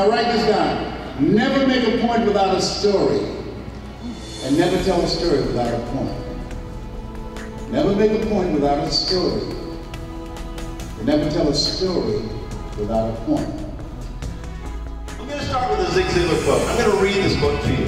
Now write this down. Never make a point without a story. And never tell a story without a point. Never make a point without a story. And never tell a story without a point. I'm going to start with a Zig Ziglar quote. I'm going to read this quote to you.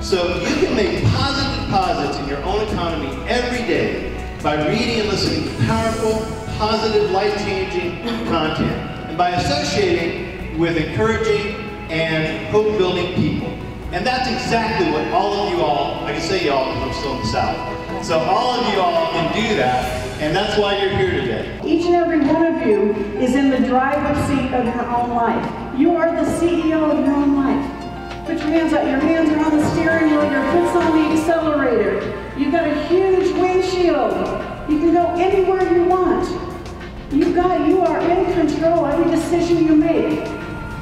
So you can make positive deposits in your own economy every day by reading and listening to powerful, positive, life-changing content, and by associating with encouraging and hope-building people. And that's exactly what all of you all, I can say y'all because I'm still in the South, so all of you all can do that, and that's why you're here today. Each and every one of you is in the driver's seat of your own life. You are the CEO of your own life. Put your hands out. Your hands are on the steering wheel, your foot's on the accelerator. You've got a huge windshield. You can go anywhere you want. You are in control. Every decision you make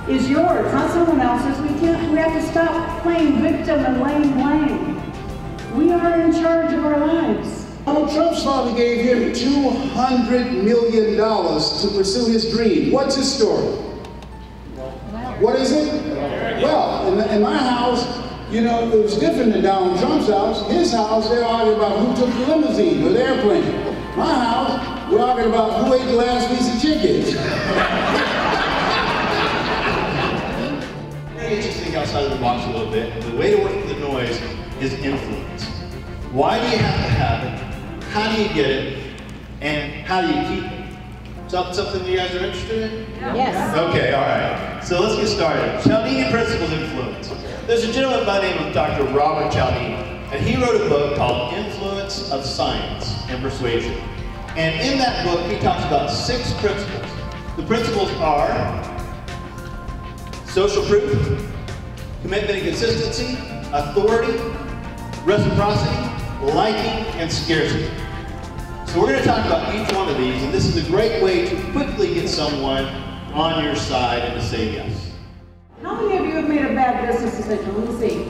is yours, not someone else's. We have to stop playing victim and laying blame. We are in charge of our lives. Donald Trump's father gave him $200 million to pursue his dream. What's his story? What is it? Well, in my house, you know, it was different than Donald Trump's house. His house, they're arguing about who took the limousine or the airplane. My house, we're arguing about who ate the last piece of chicken. We're going to just think outside of the box a little bit. The way to work with the noise is influence. Why do you have to have it? How do you get it? And how do you keep it? Something you guys are interested in? Yes. Okay, all right. So let's get started. Cialdini Principles Influence. There's a gentleman by the name of Dr. Robert Cialdini, and he wrote a book called Influence of Science and Persuasion. And in that book, he talks about 6 principles. The principles are social proof, commitment and consistency, authority, reciprocity, liking, and scarcity. So we're going to talk about each one of these, and this is a great way to quickly get someone on your side and to say yes. How many of you have made a bad business decision? Let me see.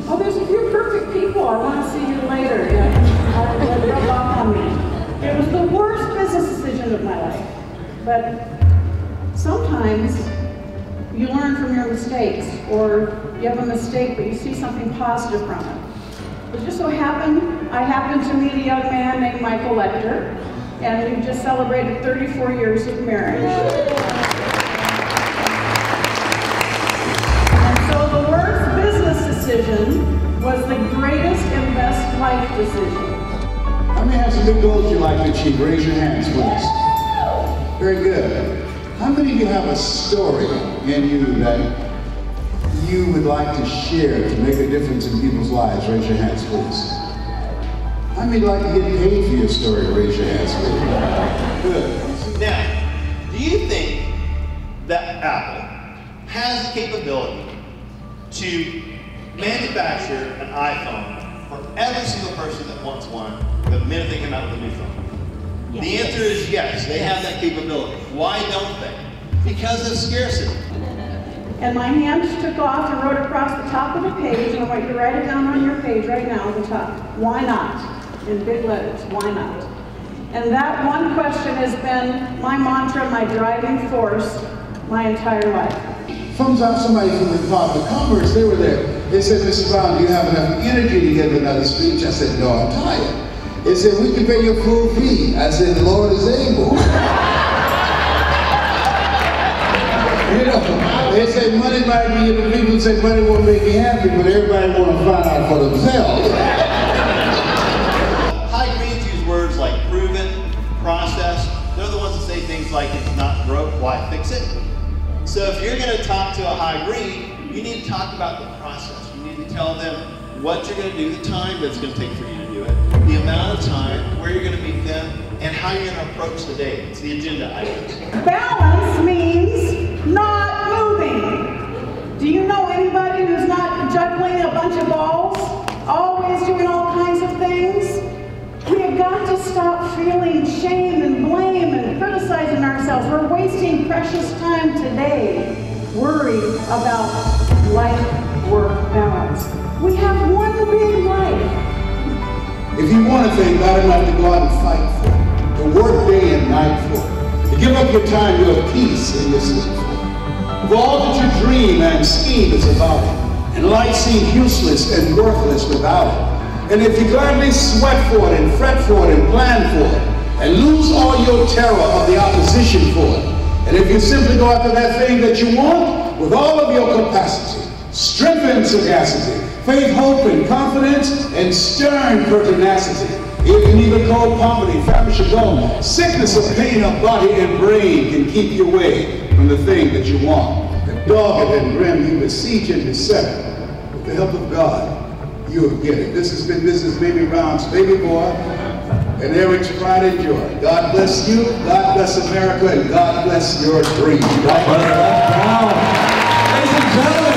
Oh, there's a few perfect people. I want to see you later. That rub off on me. It was the worst business decision of my life. But sometimes you learn from your mistakes, or you have a mistake, but you see something positive from it. It just so happened, I happened to meet a young man named Michael Lechter, and we've just celebrated 34 years of marriage. And so the worst business decision was the greatest and best life decision. How many have some big goals you'd like to achieve? Raise your hands, please. Very good. How many of you have a story in you that you would like to share to make a difference in people's lives? Raise your hands, please. How many would like to get paid for your story? Raise your hands, please. Good. Now, do you think that Apple has the capability to manufacture an iPhone for every single person that wants one the minute they come out with a new phone? Yes. The answer is yes, they have that capability. Why don't they? Because of scarcity. And my hand took off and wrote across the top of the page, and I want you to write it down on your page right now at the top. Why not? In big letters, why not? And that one question has been my mantra, my driving force, my entire life. Somebody from the Department of Commerce, they were there. They said, Mr. Brown, do you have enough energy to give another speech? I said, no, I'm tired. They said, we can pay your full fee. I said, the Lord is able. You know, they say money might be, people say money won't make you happy, but everybody want to find out for themselves. High greens use words like proven, process. They're the ones that say things like, it's not broke, why fix it? So if you're going to talk to a high green, you need to talk about the process. You need to tell them what you're going to do, the time that's going to take for you to do it, the amount of time, where you're going to meet them, and how you're going to approach the day. It's the agenda items. Balance means not moving. Do you know anybody who's not juggling a bunch of balls? Always doing all kinds of things? We have got to stop feeling shame and blame and criticizing ourselves. We're wasting precious time today worried about life-work balance. We have one big life. If you want a thing bad enough to go out and fight for it, to work day and night for it, to give up your time to have peace in your sleep for it, of all that you dream and scheme is about it, and life seems useless and worthless without it. And if you gladly sweat for it and fret for it and plan for it, and lose all your terror of the opposition for it, and if you simply go after that thing that you want with all of your capacity, strength and sagacity, faith, hope, and confidence, and stern pertinacity, if neither cold poverty, famish or gone, sickness or pain of body and brain can keep you away from the thing that you want, and dogged and grim you besiege and beset, with the help of God, you'll get it. This has been Mrs. Baby Brown's Baby Boy and Eric's Pride and Joy. God bless you, God bless America, and God bless your dream. Ladies and gentlemen.